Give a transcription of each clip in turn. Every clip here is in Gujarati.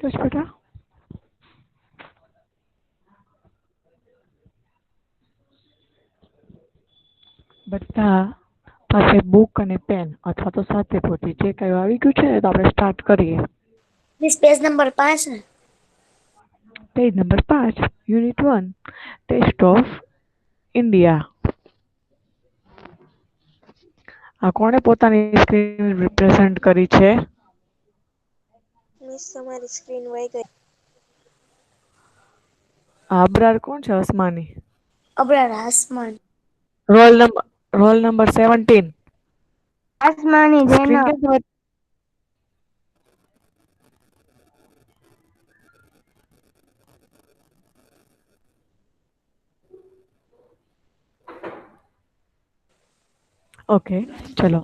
કહો છો બેટા? બધા પાસે બુક અને પેન અથવા તો સાથે પોથી જે કઈ આવી ગયું છે તો આપણે સ્ટાર્ટ કરીએ. મિસ પેજ નંબર 5 है. Page number 5 unit 1 test of India. આ કોણે પોતાની સ્ક્રીન રિપ્રેઝન્ટ કરી છે? મિસ તમારી સ્ક્રીન વહી ગઈ. અબરાર કોણ છે અસ્માની? અબરાર આસમાન. Roll number 17. આસમાની સ્ક્રીન જેના. કેમ તમારી? ઓકે ચલો.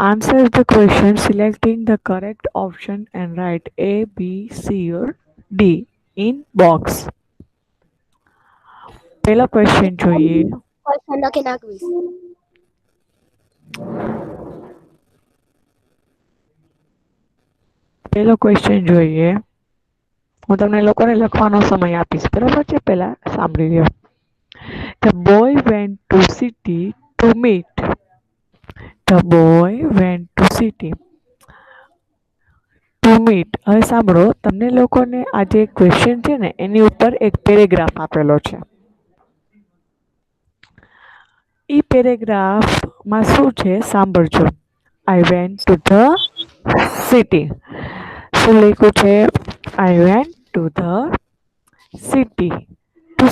Answer the question selecting the correct option and write A, B, C or D in box. પહેલો ક્વેશ્ચન જોઈએ. ક્વેશ્ચન લખી નાખવીશ. પહેલો ક્વેશ્ચન જોઈએ. હું તમને લોકોને લખવાનો સમય આપીશ, બરાબર છે? પહેલા સાંભળી લ્યો. The boy went to city to meet. The boy went to city to meet. હવે સાંભળો, તમને લોકોને આ જે ક્વેશ્ચન છે ને એની ઉપર એક પેરેગ્રાફ આપેલો છે. ઈ પેરેગ્રાફમાં શું છે સાંભળજો. I went to the city. શું લખ્યું છે? I went to the city to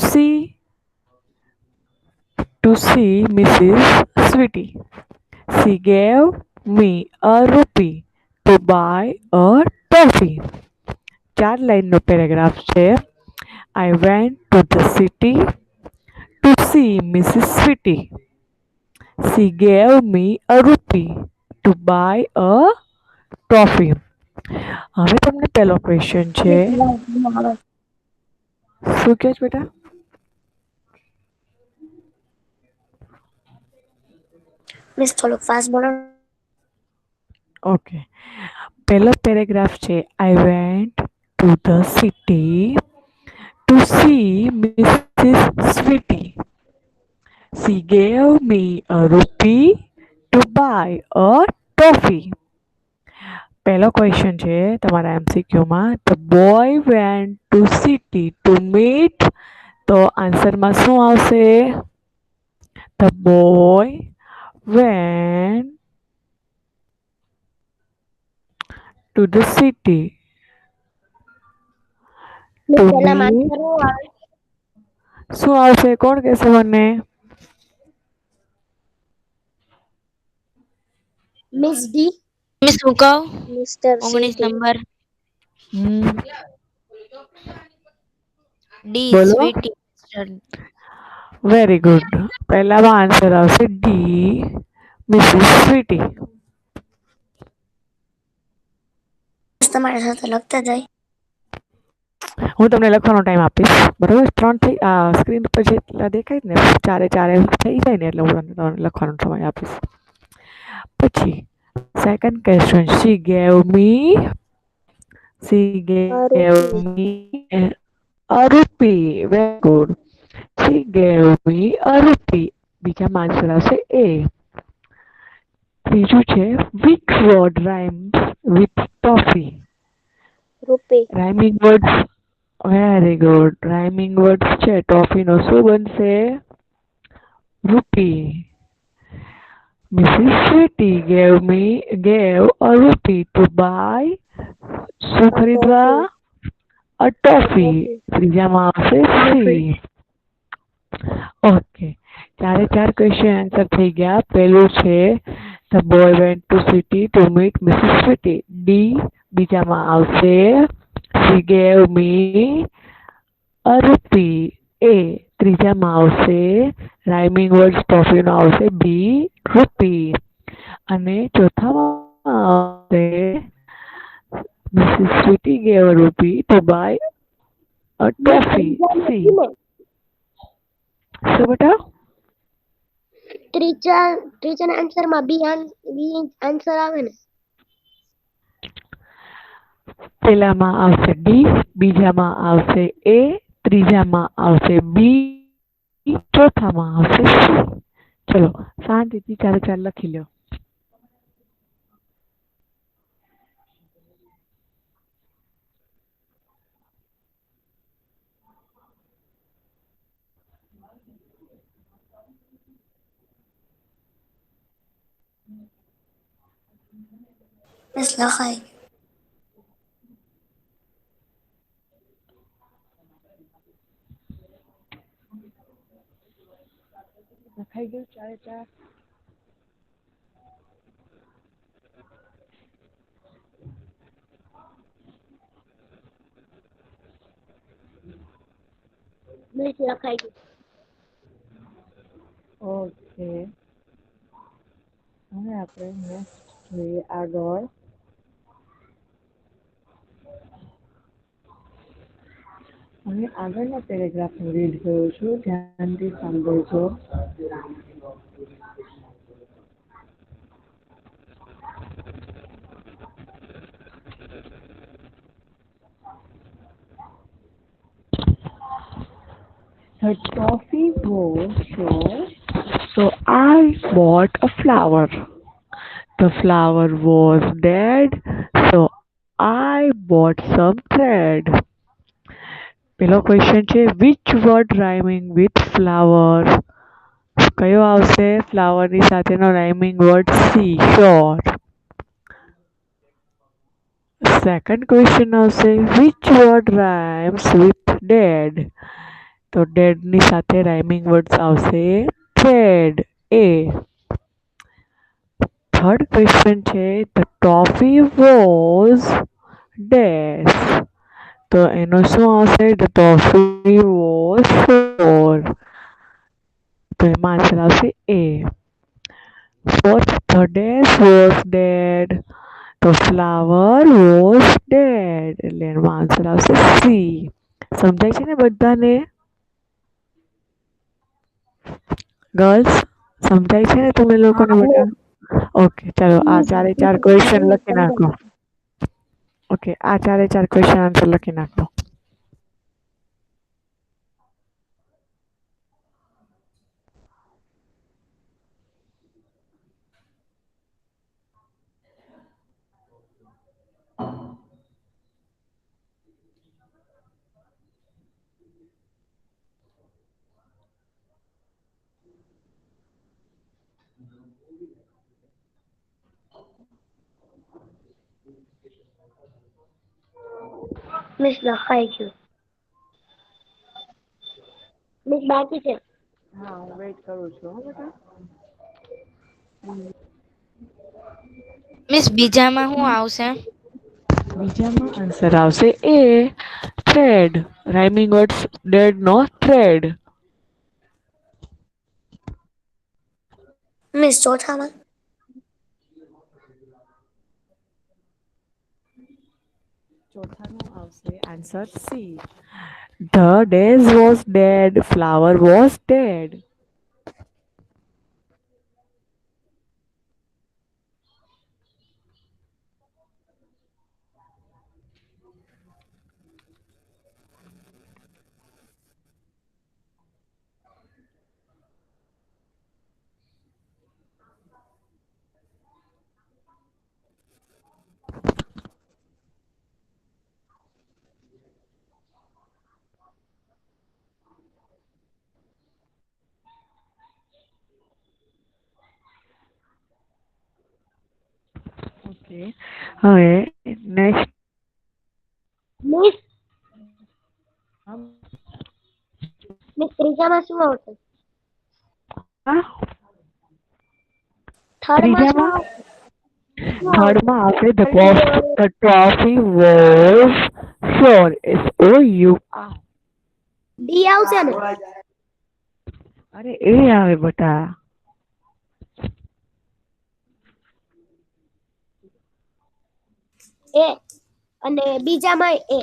see Mrs. Sweetie. She gave me a rupee to buy a toffee. 4 લાઈનનો paragraph છે. I went to the city to see Mrs. Sweetie. She gave me a rupee to buy a toffee. હવે તમને પહેલો ક્વેશ્ચન છે. શું કહે છે બેટા? મિસ થોડુંક ફાસ્ટ બોલો. ઓકે. પહેલો પેરેગ્રાફ છે. I went to the city to see Mrs. Sweetie. She gave me a rupee to buy a toffee. પહેલો ક્વેશ્ચન છે તમારા એમસીક્યુમાં. The boy went to city to meet. તો આન્સરમાં શું આવશે? The boy went to the city to meet. શું આવશે? કોણ કહેશે મને? Miss D. મિસ હું કહું? Mister 19 city. નંબર ડી બોલો. સ્વીટી. Very good. પહેલામાં આન્સર આવશે ડી મિસિસ સ્વીટી. તમારી સાથે લખતા જાય. હું તમને લખવાનો ટાઈમ આપીશ, બરોબર? 3 થઈ સ્ક્રીન પર જેટલા દેખાય ને 4 થઈ જાય ને એટલે હું તમને લખવાનો સમય આપીશ. પછી second question. She gave me a rupee. Very good. She gave me a rupee. બીજામાં આન્સર આવશે એ. ત્રીજું છે which word rhymes with toffee? રૂપી. Rhyming words. Very good. Rhyming words છે. ટોફી નો શું બનશે? રૂપી. Mrs. Sweetie gave a rupee to buy. શું ખરીદવા? a toffee. ત્રીજામાં આવશે સી. ઓકે. 4 ક્વેશ્ચન આન્સર થઈ ગયા. પહેલું છે The boy went to city to meet Mrs. Sweetie. D. બીજામાં આવશે She gave me a rupee. A. ત્રીજામાં આવશે રાઇમિંગ વર્ડ ટોફી નો આવશે બી રૂપી. અને ચોથામાં આવશે Mrs. Sweetie gave a rupee to buy a toffee. C. શું બેટા? ત્રીજા આન્સરમાં બી આન્સર આવે ને? પહેલામાં આવશે ડી, બીજામાં આવશે એ, ત્રીજામાં આવશે બી, ચોથામાં આવશે સી. ચલો શાંતિથી ચારે ચાર લખી લો. મિસ લખાઈ લખાઈ ગયું ચારે ચાર? મિસ લખાઈ ગયું. ઓકે, હવે આપણે નેક્સ્ટ જોઈએ આગળ. હવે આગળના પેરેગ્રાફ હું રીડ કરું છું, ધ્યાનથી સાંભળજો. The trophy was short, so I bought a flower. The flower was dead, so I bought some thread. પેલો ક્વેશ્ચન છે which word rhyming with flower? કયો આવશે ફ્લાવર ની સાથેનો rhyming word? C, sure. Second question આવશે which word rhymes with dead? તો dead ની સાથે રાઇમિંગ વર્ડ્સ આવશે thread, એ. થર્ડ ક્વેશ્ચન છે the toffee was dash. તો એનો શું આવશે? the toffee was four. તો એમાં આન્સર આવશે એ. Fourth the dash was dead. તો ફ્લાવર વોઝ ડેડ, એટલે એનો આન્સર આવશે સી. સમજાય છે ને બધાને? ગર્લ્સ સમજાય છે ને તમે લોકોને બધા? ઓકે, ચાલો આ ચારે ચાર ક્વેશ્ચન લખી નાખો. ઓકે, આ ચારે ચાર ક્વેશ્ચન આન્સર લખી નાખો. મિસ લખાઈ ગયું. મિસ બાકી છે. હા, હું વેઇટ કરું છું હો બેટા. મિસ બીજામાં શું આવશે? બીજામાં આન્સર આવશે એ, થ્રેડ. રાઇમિંગ વર્ડ્સ ડેડ નો થ્રેડ. મિસ ચોથામાં ચોથાનો આવશે answer C. The days was dead, flower was dead. Okay, હવે નેક્સ્ટ. મિસ મિસ ત્રીજામાં શું આવશે? થર્ડમાં શું ત્રીજામાં આવશે? થર્ડમાં આવશે the trophy was sure, SOUR. D આવશે ને? અરે એ આવે બટા. એ અને બીજામાં એ.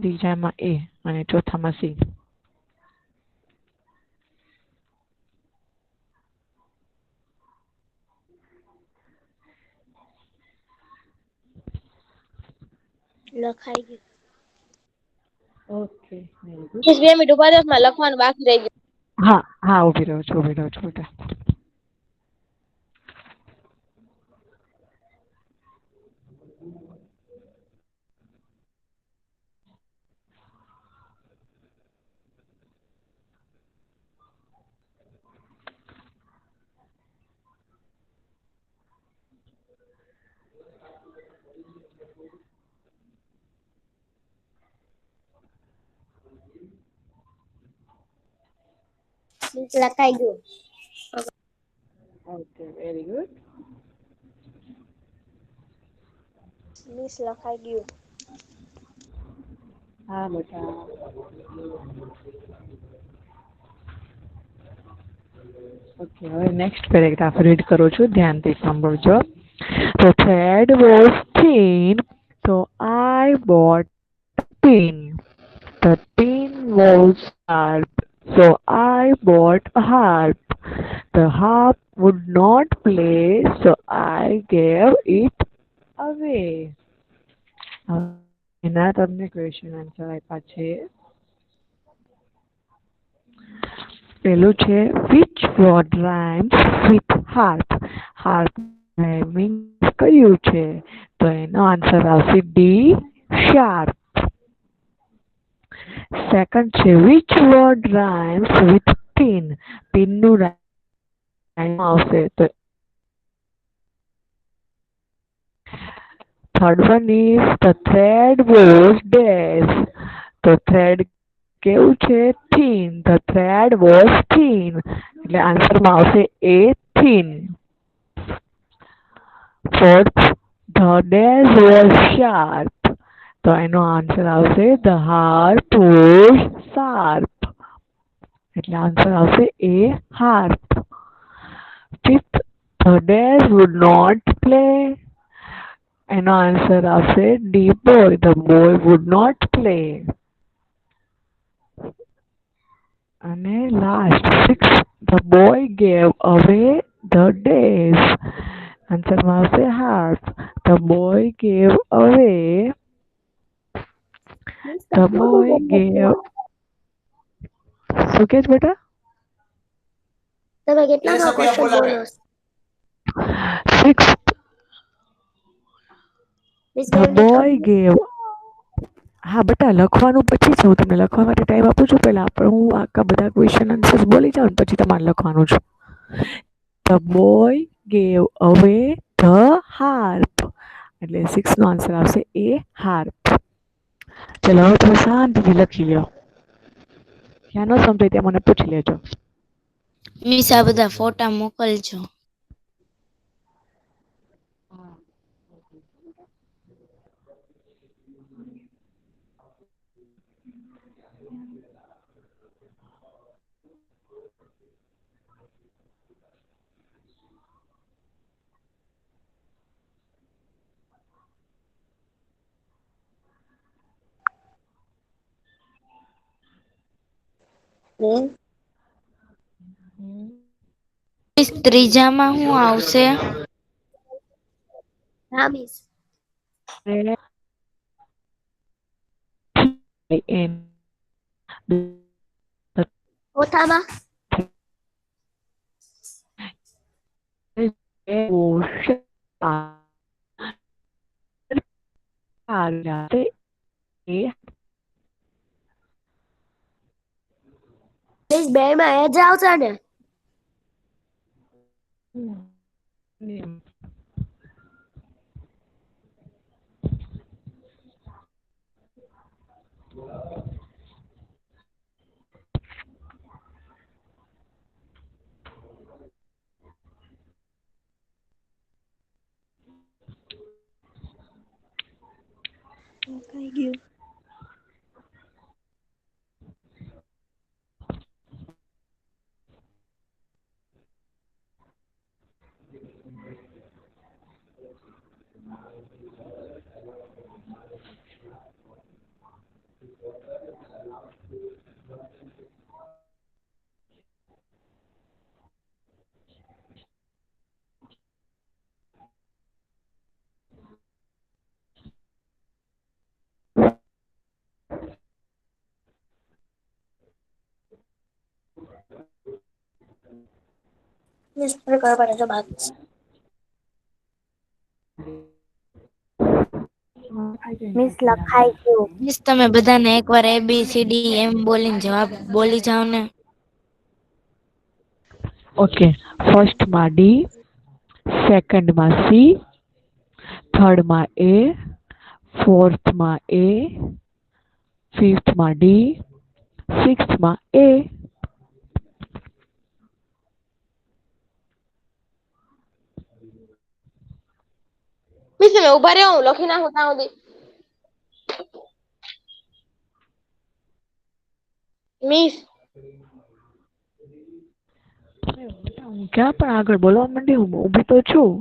ત્રીજામાં એ અને ચોથામાં સી. લખાઈ ગયું. Okay very good. Miss 2 minute ઉભા રહો, મારે લખવાનું બાકી રહી ગયું. હા હા ઊભી રહો છો બેટા. મિસ લખાઈ ગયું. Okay very good. મિસ લખાઈ ગયું. હા બેટા. ઓકે હવે નેક્સ્ટ પેરેગ્રાફ રીડ કરું છું, ધ્યાનથી સાંભળજો. The thread was thin, so I bought a pin. The pin was sharp, so I bought a harp. The harp would not play, so I gave it away. એના તમને ક્વેશ્ચન આન્સર આપ્યા છે. પેલું છે which word rhymes with harp. harp rhyming કયું છે? તો એનો આન્સર આવશે ડી sharp. સેકન્ડ છે which word rhymes with pin. pin નું રાઇમ આવશે તો third one is the thread was dash. તો thread કેવું છે? thin. the thread was thin. એટલે આન્સરમાં આવશે એ thin. fourth the dash was sharp. તો એનો આન્સર આવશે the harp was sharp. એટલે આન્સર આવશે એ harp. fifth the dash would not play. એનો આન્સર આવશે D boy. the boy would not play. અને last six the boy gave away the dash. આન્સરમાં આવશે harp. the boy gave away. the boy gave. શું કે છે બેટા? તમે કેટલાનો ક્વેશ્ચન બોલો? Six miss the boy gave. હા બેટા લખવાનું પછી છે, હું તમને લખવા માટે ટાઈમ આપું છું. પહેલા પણ હું આખા બધા ક્વેશ્ચન આન્સર્સ બોલી જાઉં પછી તમારે લખવાનું છે. the boy gave away the harp. એટલે 6 નો આન્સર આવશે એ harp. ચલો હવે તમે શાંતિથી લખી લો. ક્યાં ન સમજાય ત્યાં મને પૂછી લેજો. મિસ આ બધા ફોટા મોકલજો. મિસ ત્રીજામાં શું આવશે? હા મિસ. ચોથામાં મિસ 2 માં એ જ આવશે ને? લખાઈ ગયું. મિસ પર કરવા પડે તો બાદ મિસ લખાઈ ગયું. મિસ તમે બધાને એકવાર ABCD એમ બોલીને જવાબ બોલી જાઓ ને. ઓકે, ફર્સ્ટમાં ડી, સેકન્ડમાં સી, થર્ડમાં એ, ફોર્થમાં એ, ફિફ્થમાં ડી, સિક્સ્થમાં એ. મિસ તમે ઉભા રહ્યો, હું લખી નાખું ત્યાં સુધી. મિસ હું ક્યાં પણ આગળ બોલવા માંડી, હું ઊભી તો છું.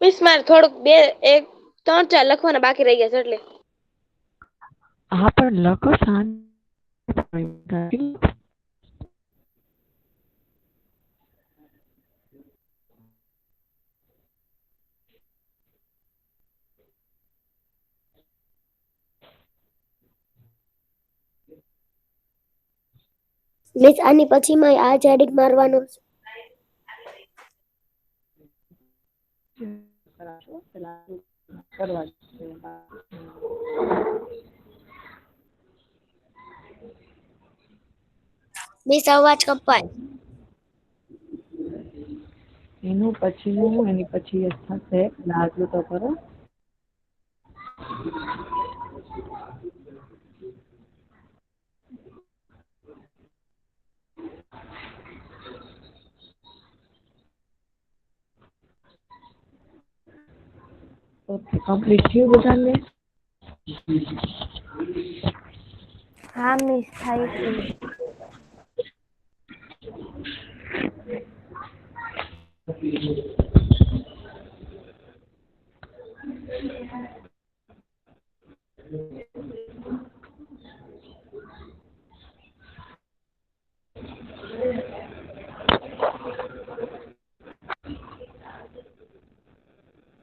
મિસ મારે થોડુંક એક 3-4 લખવાના બાકી રહી ગયા છે એટલે. હા પણ લખો શાંત. મિસ આની પછી માં આ જાડીક મારવાનો છે. મિસ અવાજ કપાય. એનું પછીનું એની પછી એ થશે, લાગુ તો કરો. ઓકે, કમ્પ્લીટ થયું બધાને? હા મિસ થઈ ગયું.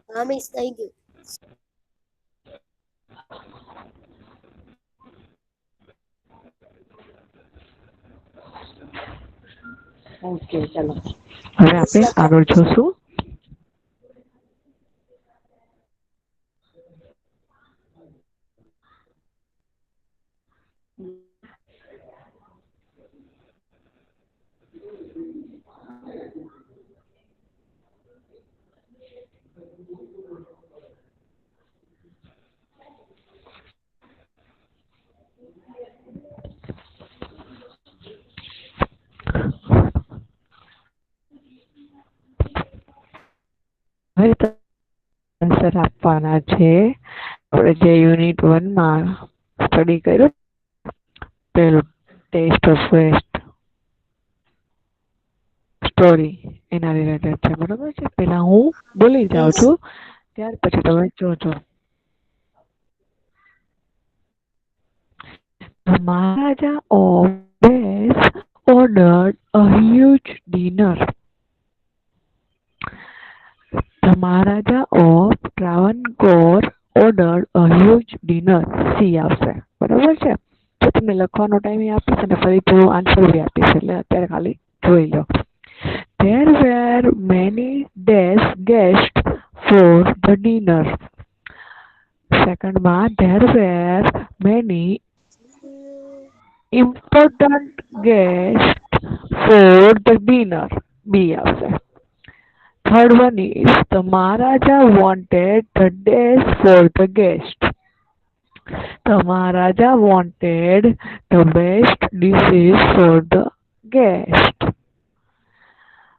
હા મિસ થઈ ગયું. ઓકે, ચાલો હવે મિસ આપણે લખાઈ આગળ જોશું. હવે આન્સર આપવાના છે. આપણે જે યુનિટ 1 માં સ્ટડી કર્યું, પેલું ટેસ્ટ ઓફ વેસ્ટ સ્ટોરી, એના રિલેટેડ છે. બરોબર છે? પેલા હું બોલી જાઉં મિસ છું, ત્યાર પછી તમે જોજો. The Maharaja of Bes ordered a huge dinner. The Maharaja of Travancore ordered a huge dinner. C આવશે. બરોબર છે? તો તમને લખવાનો ટાઈમ આપીશ અને ફરીથી આન્સર બી આપીશ, એટલે અત્યારે ખાલી જોઈ લો. There were many days guests for the dinner. સેકન્ડમાં there were many important guests for the dinner. બી આવશે. Third one is the Maharaja wanted the dish for the guest. The Maharaja wanted the best dishes for the guest.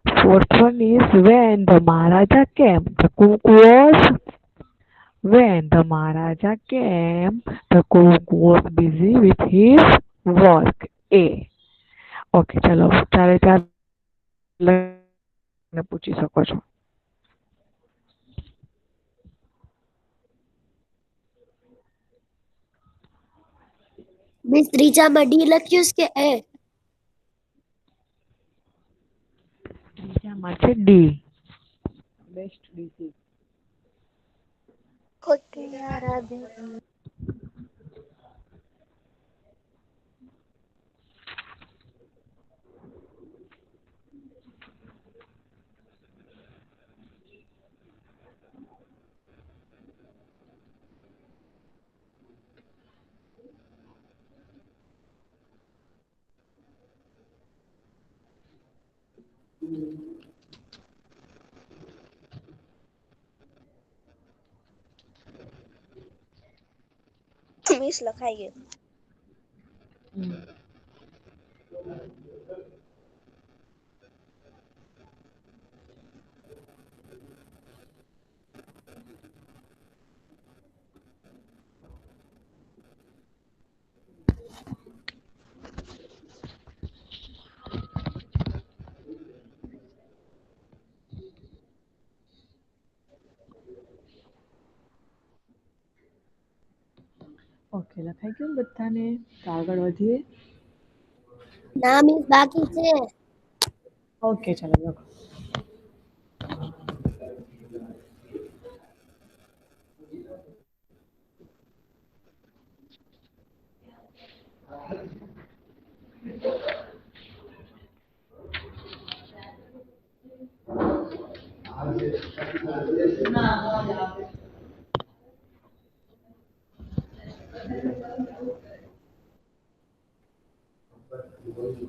Fourth one is when the Maharaja came, the cook was when the Maharaja came, the cook was busy with his work. A. Okay, ચલો ચારે ચાર પૂછી શકો છો. મિસ ત્રીજામાં ડી લખ્યું છે કે એ? ત્રીજામાં છે ડી, બેસ્ટ ડીશીસ. ખોટી આરાધે. મિસ લખાઈ ગયું. ઓકે, લખાઈ ગયું ને બધાને? તો આગળ વધીએ. ના મિસ બાકી છે. ઓકે, ચાલો લખો.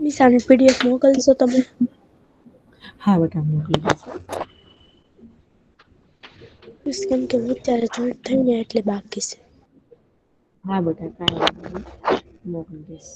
મિસ આની પીડીએફ મોકલશો તમે? હા બેટા, મોકલી દઈશ. મિસ કેમ કે હું અત્યારે જોઈન્ટ થઈ ને એટલે બાકી છે. હા બેટા, કાંઈ વાંધો નહીં, મોકલી દઈશ.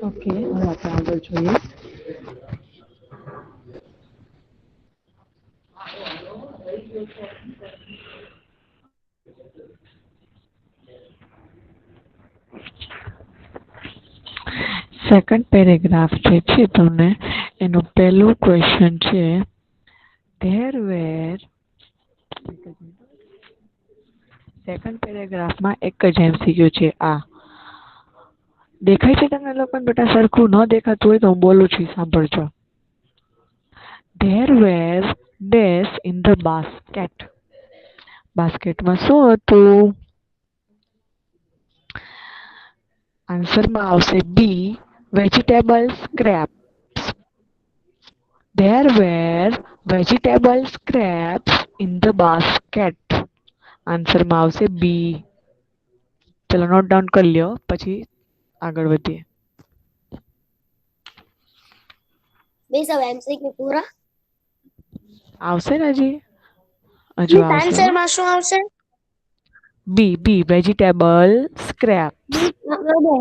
ઓકે, હવે આપણે આગળ જોઈએ. સેકન્ડ પેરેગ્રાફ જે છે તમને એનું પહેલું ક્વેશ્ચન છે ધેર વેર. સેકન્ડ પેરેગ્રાફમાં એક જ એમસીક્યુ છે. આ દેખાય છે તમને લોકોને? બેટા સરખું ન દેખાતું હોય તો હું બોલું છું, સાંભળજો. There were dash in the basket. બાસ્કેટમાં શું હતું? આન્સરમાં આવશે B vegetable scraps. There were vegetable scraps in the basket. આન્સરમાં આવશે બી. ચલો નોટ ડાઉન કરી લ્યો, પછી આગળ વધીએ. મિસ હવે એમસીક્યુ પૂરા? આવશે ને હજી? હજુ આવશે. આન્સરમાં શું આવશે? બી બી વેજીટેબલ સ્ક્રેપ.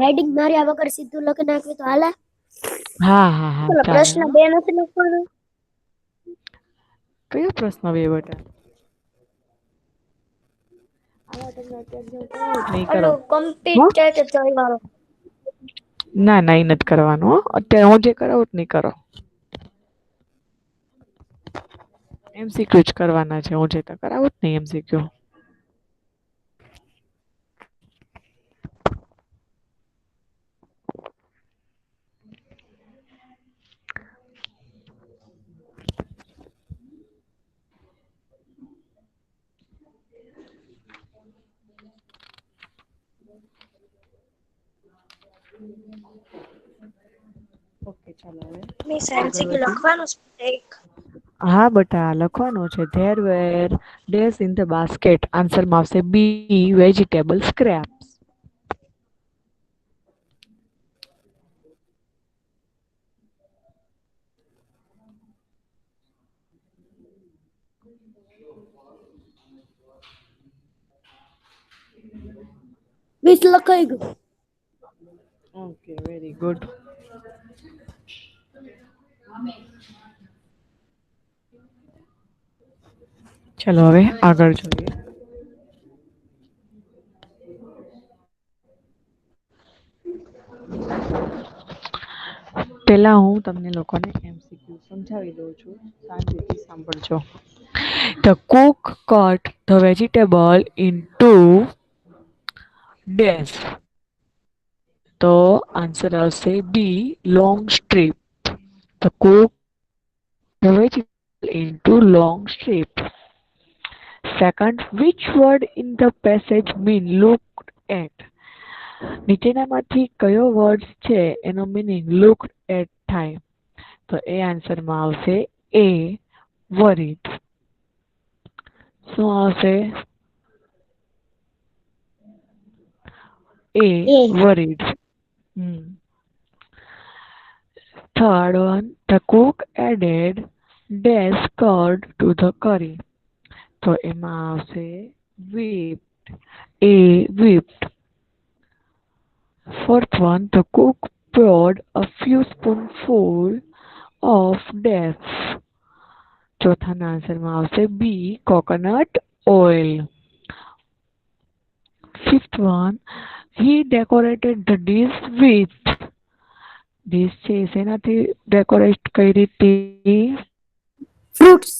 હેડિંગ માર્યા વગર સીધું લખી નાખ્યું તો હાલે? હા હા હા, પેલો પ્રશ્ન ચાલો. 2 નથી લખવાનો? કયો પ્રશ્ન 2 બેટા? આવા તમને અત્યારે જેવું કરાવું નહીં કરો. કમ્પ્લીટ વાળો. ના ના, એ નથી કરવાનું હો. અત્યારે હું જે કરાવું નહીં કરો. એમસીક્યુ જ કરવાના છે. હું જે તો કરાવું જ નહીં એમસીક્યુ. ઓકે, ચાલો હવે. મિસ એમસીક્યુ લખવાનું છે એક. હા બેટા, લખવાનું છે. There were dash in the basket. આન્સરમાં આવશે બી વેજીટેબલ સ્ક્રેપ્સ. મિસ લખાઈ ગયું. Okay, very good. ચલો હવે આગળ જોઈએ. પહેલા હું તમને લોકોને એમસીક્યુ સમજાવી દઉં છું, શાંતિથી સાંભળજો. The cook cut the vegetable into dash. તો આન્સર આવશે B long strip. The cook the vegetable into long strip. Second, which word in the passage mean looked at? નીચેનામાંથી કયો વર્ડ છે એનો મીનિંગ લુક એટ થાય? તો એ આન્સરમાં આવશે એ વરીડ. શું આવશે? એ એ worried. Third one, the cook added dash curd to the curry. તો એમાં આવશે whipped. A whipped. Fourth one, the cook poured a few spoonfuls of dash. ચોથાના આન્સરમાં આવશે B coconut oil. Fifth one, he decorated the dish with. dish છે શેનાથી ડેકોરેટ કરી હતી? fruits.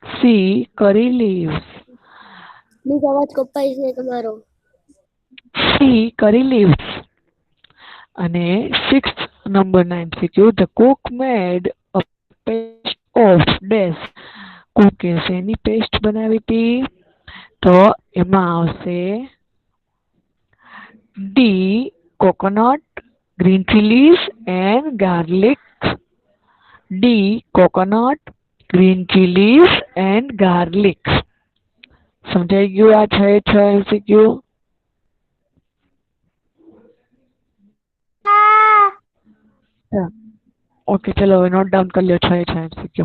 C curry leaves. Please અવાજ કપાય છે તમારો. C curry leaves. અને sixth number 9 MCQ, the cook made a paste of dash. કુકે શેની પેસ્ટ બનાવી હતી? તો એમાં આવશે D coconut, green chilies and garlic. D coconut, green chilies and garlic. સમજાઈ ગયું આ 6 MCQ? ઓકે ચલો હવે નોટ ડાઉન કરી લો 6 MCQ.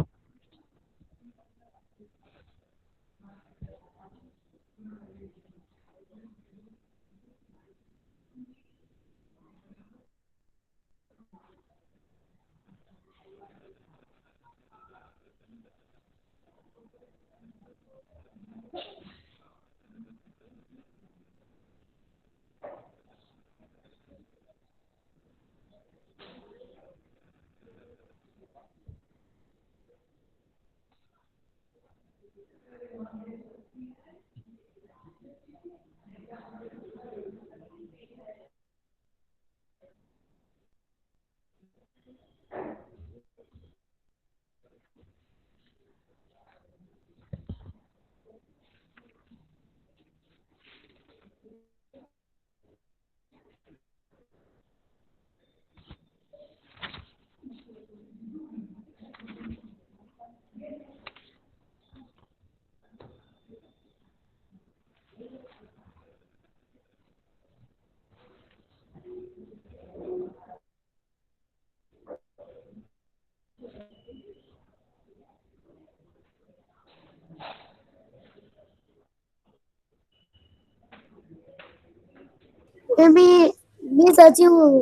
મિસ હજી હું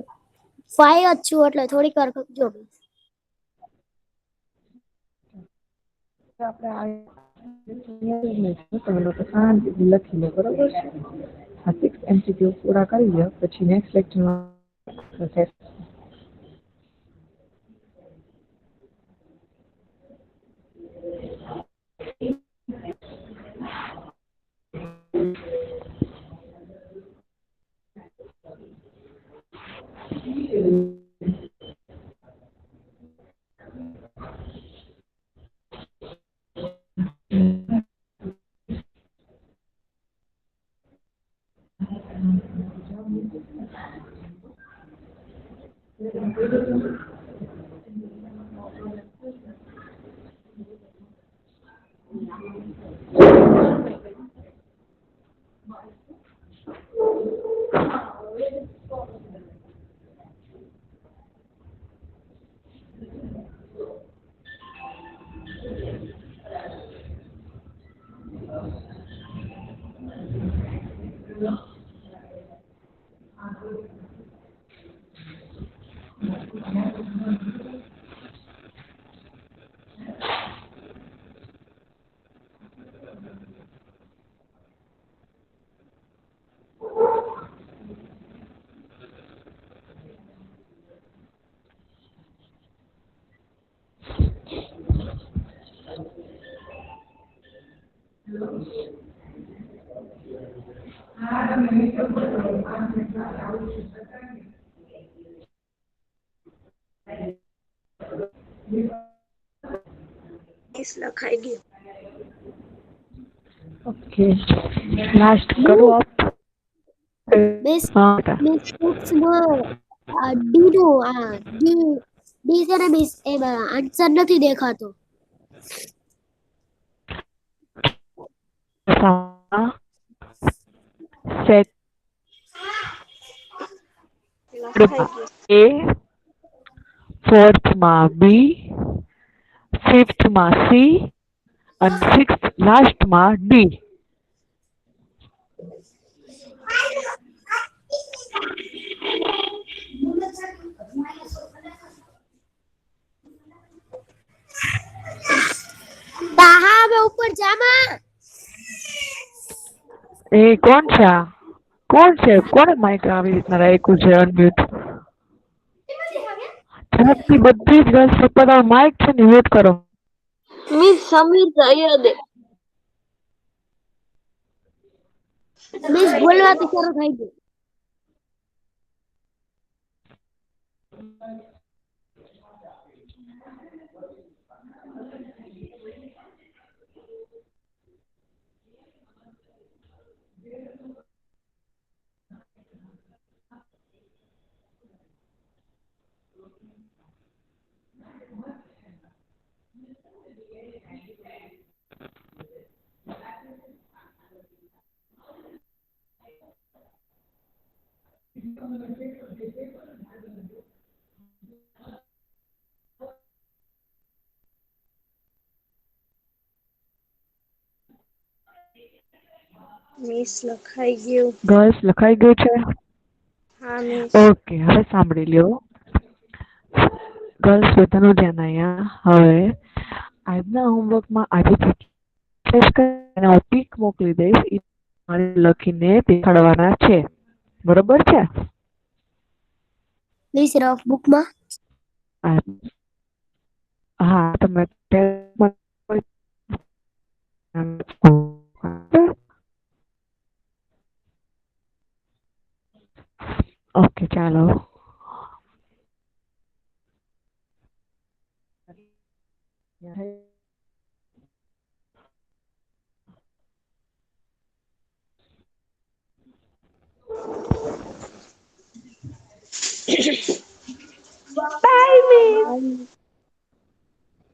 5 જ છું એટલે થોડીક વાર ખપજો. તમે લોકો શાંતિથી લખી લો બરોબર છે. આ 6 MCQ પૂરા કરી લો પછી નેક્સ્ટ લેક્ચરમાં લખાઈ ગયું. ओके लास्ट करो आप મિસ हाँ बेटा મિસ બુક્સમાં ડી નો ડી છે ને મિસ એમાં આન્સર નથી દેખાતો. सेट લખાઈ ગયું. ए फोर्थ માં बी फिफ्थ માં सी અને સિક્સ્થ લાસ્ટ માં डी તાહા હવે ઉપર જામાં. એ કોણ છે આ? કોણ છે? કોણે માઇક આવી રીતના રાખ્યું છે અનમ્યુટ? ઝડપથી બધી જ ગર્લ્સ પોતાનું માઇક છે ને મ્યુટ કરો. મિસ સમીર સૈયદે. મિસ બોલવાથી શરૂ થઈ ગયું. મિસ લખાઈ ગયું. ગર્લ્સ લખાઈ ગયું છે? હા મિસ. ઓકે હવે સાંભળી લ્યો. ગર્લ્સ બધાનું ધ્યાન અહીંયા. હવે આજના હોમવર્કમાં આજે હું પિક મોકલી દઈશ એ તમારે લખીને દેખાડવાના છે. બરોબર છે? મિસ રફ બુકમાં હા તમે ઓકે ચાલો. Bye miss.